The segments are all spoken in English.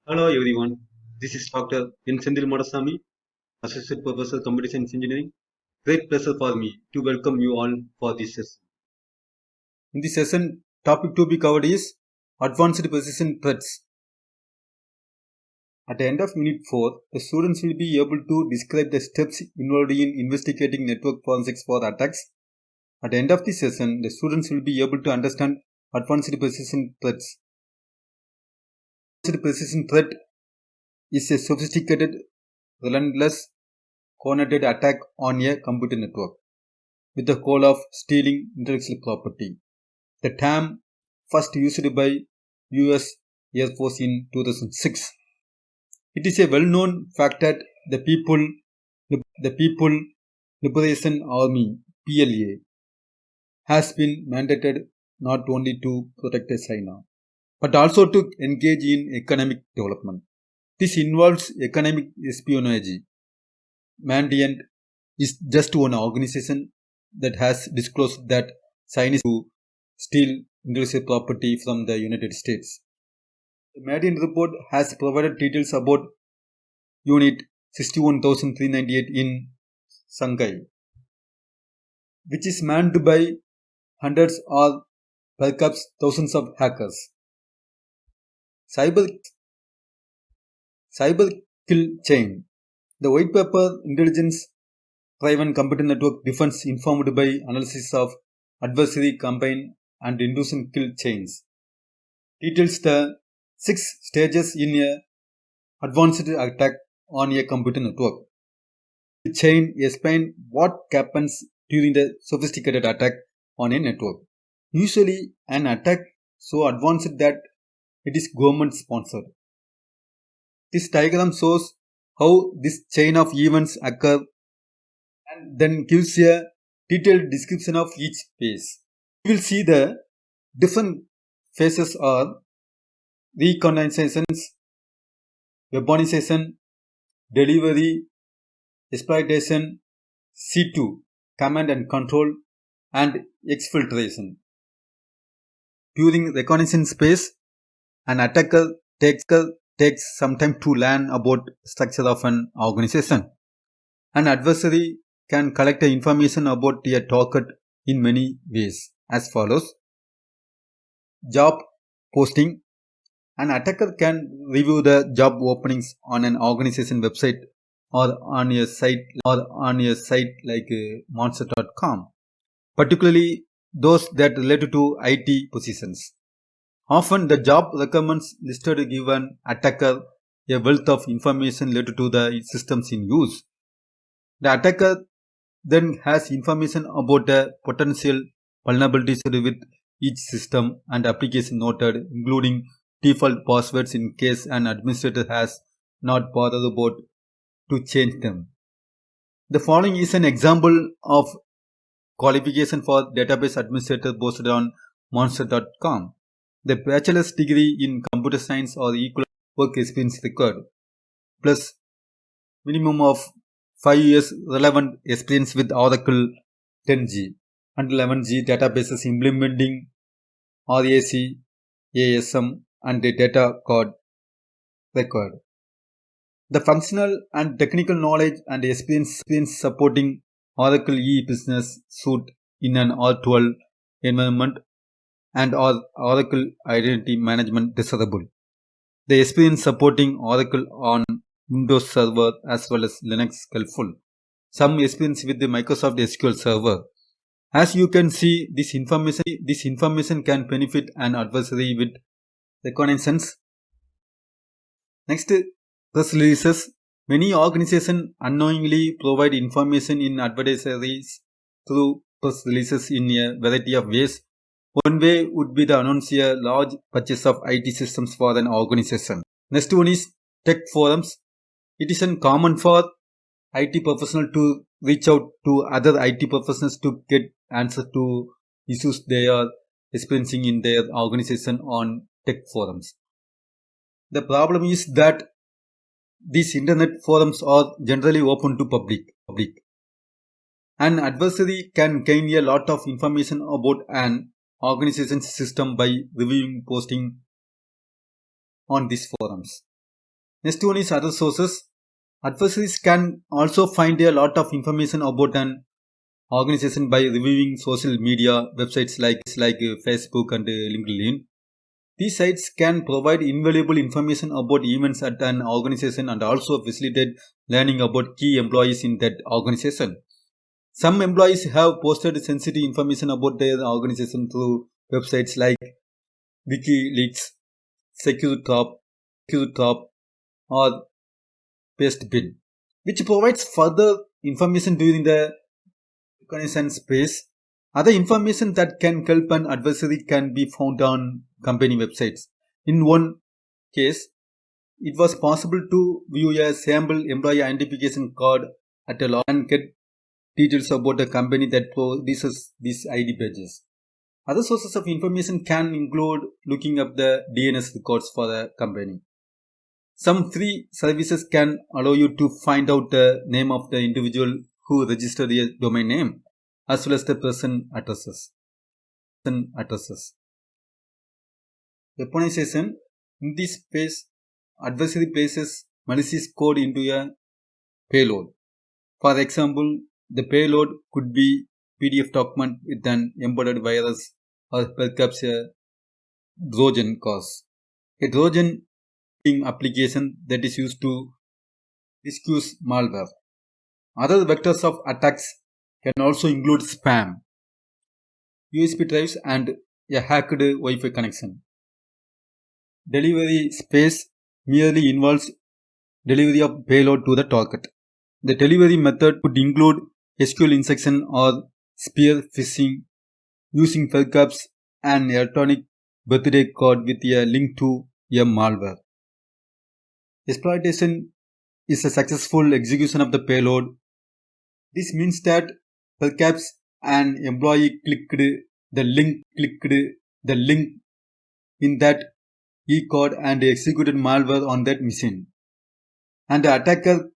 Hello everyone, this is Dr. N.Senthil Madasamy, Associate Professor Computer Science Engineering. Great pleasure for me to welcome you all for this session. In this session, topic to be covered is Advanced Precision Threats. At the end of Unit 4, the students will be able to describe the steps involved in investigating network forensics for attacks. At the end of this session, the students will be able to understand Advanced Precision Threats. Advanced Precision Threat is a sophisticated, relentless, coordinated attack on a computer network with the goal of stealing intellectual property. The term first used by US Air Force in 2006. It is a well-known fact that the People Liberation Army (PLA) has been mandated not only to protect China but also to engage in economic development. This involves economic espionage. Mandiant is just one organization that has disclosed that Chinese to steal intellectual property from the United States. The Mandiant report has provided details about Unit 61398 in Shanghai, which is manned by hundreds or perhaps thousands of hackers. Cyber kill chain. The white paper intelligence-driven computer network defense informed by analysis of adversary campaign and inducing kill chains details the 6 stages in a advanced attack on a computer network. The chain explains what happens during the sophisticated attack on a network. Usually an attack so advanced that it is government sponsored. This diagram shows how this chain of events occur and then gives a detailed description of each phase. You will see the different phases are reconnaissance, weaponization, delivery, exploitation, C2, command and control, and exfiltration. During reconnaissance phase, an attacker takes some time to learn about structure of an organization. An adversary can collect information about a target in many ways as follows. Job posting. An attacker can review the job openings on an organization website or on a site like monster.com, particularly those that relate to IT positions. Often the job requirements listed give an attacker a wealth of information related to the systems in use. The attacker then has information about the potential vulnerabilities with each system and application noted, including default passwords in case an administrator has not bothered about to change them. The following is an example of qualification for database administrator posted on monster.com. The bachelor's degree in computer science or equivalent work experience required, plus minimum of 5 years relevant experience with Oracle 10G and 11G databases implementing RAC, ASM and the data code required. The functional and technical knowledge and experience supporting Oracle e-business suite in an R12 environment and Oracle Identity Management desirable. The experience supporting Oracle on Windows Server as well as Linux helpful. Some experience with the Microsoft SQL Server. As you can see, this information can benefit an adversary with Reconnaissance. Next, press releases. Many organizations unknowingly provide information in adversaries through press releases in a variety of ways. One way would be to announce a large purchase of IT systems for an organization. Next one is tech forums. It is uncommon for IT professionals to reach out to other IT professionals to get answers to issues they are experiencing in their organization on tech forums. The problem is that these internet forums are generally open to public. An adversary can gain a lot of information about an organization's system by reviewing posting on these forums. Next one is other sources. Adversaries can also find a lot of information about an organization by reviewing social media websites like Facebook and LinkedIn. These sites can provide invaluable information about events at an organization and also facilitate learning about key employees in that organization. Some employees have posted sensitive information about their organization through websites like WikiLeaks, SecureTrop, or Pastebin, which provides further information during the Reconnaissance phase. Other information that can help an adversary can be found on company websites. In one case, it was possible to view a sample employee identification card at a law and get details about a company that produces these ID badges. Other sources of information can include looking up the DNS records for a company. Some free services can allow you to find out the name of the individual who registered a domain name as well as the person addresses. Weaponization. In this phase, adversary places malicious code into a payload. For example, the payload could be PDF document with an embedded virus or perhaps a Trojan cause. A Trojan being application that is used to disguise malware. Other vectors of attacks can also include spam, USB drives, and a hacked Wi-Fi connection. Delivery space merely involves delivery of payload to the target. The delivery method could include SQL injection or spear phishing using perhaps an electronic birthday card with a link to a malware. Exploitation is a successful execution of the payload. This means that perhaps an employee clicked the link in that e-code and executed malware on that machine. And the attacker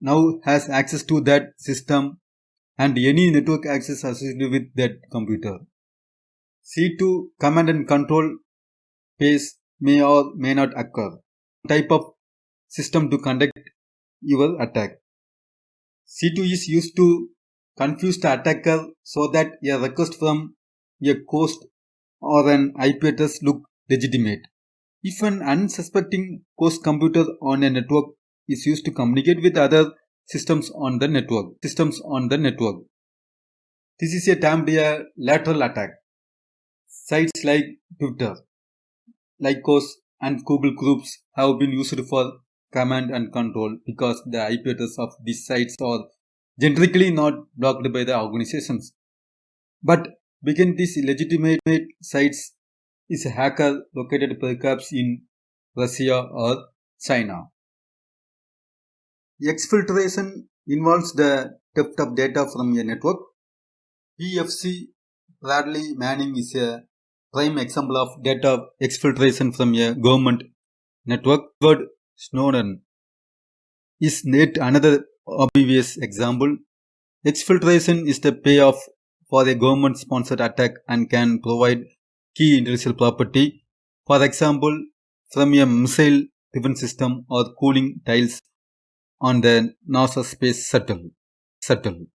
now has access to that system and any network access associated with that computer. C2 command and control phase may or may not occur. Type of system to conduct your attack. C2 is used to confuse the attacker so that a request from a host or an IP address look legitimate. If an unsuspecting host computer on a network is used to communicate with other systems on the network. This is termed a lateral attack. Sites like Twitter, Lycos, and Google Groups have been used for command and control because the IP address of these sites are generically not blocked by the organizations. But begin these legitimate sites is a hacker located perhaps in Russia or China. Exfiltration involves the theft of data from a network. PFC Bradley Manning is a prime example of data exfiltration from a government network. Edward Snowden is yet another obvious example. Exfiltration is the payoff for a government-sponsored attack and can provide key intellectual property, for example, from a missile defense system or cooling tiles on the NASA space shuttle.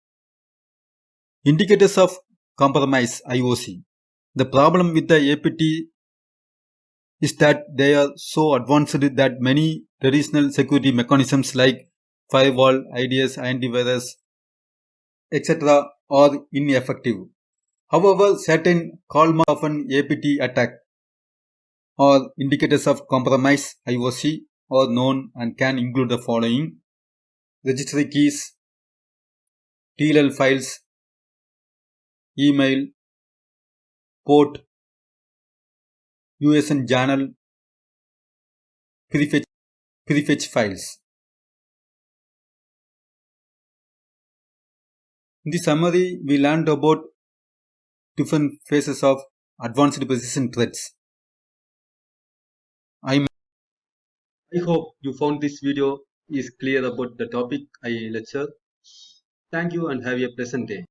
Indicators of compromise IOC. The problem with the APT is that they are so advanced that many traditional security mechanisms like firewall, IDS, antivirus, etc. are ineffective. However, certain hallmarks of an APT attack or indicators of compromise IOC are known and can include the following: registry keys, TLL files, email, port, USN journal, prefetch files. In the summary, we learned about different phases of advanced precision threats. I hope you found this video is clear about the topic I lecture. Thank you and have a pleasant day.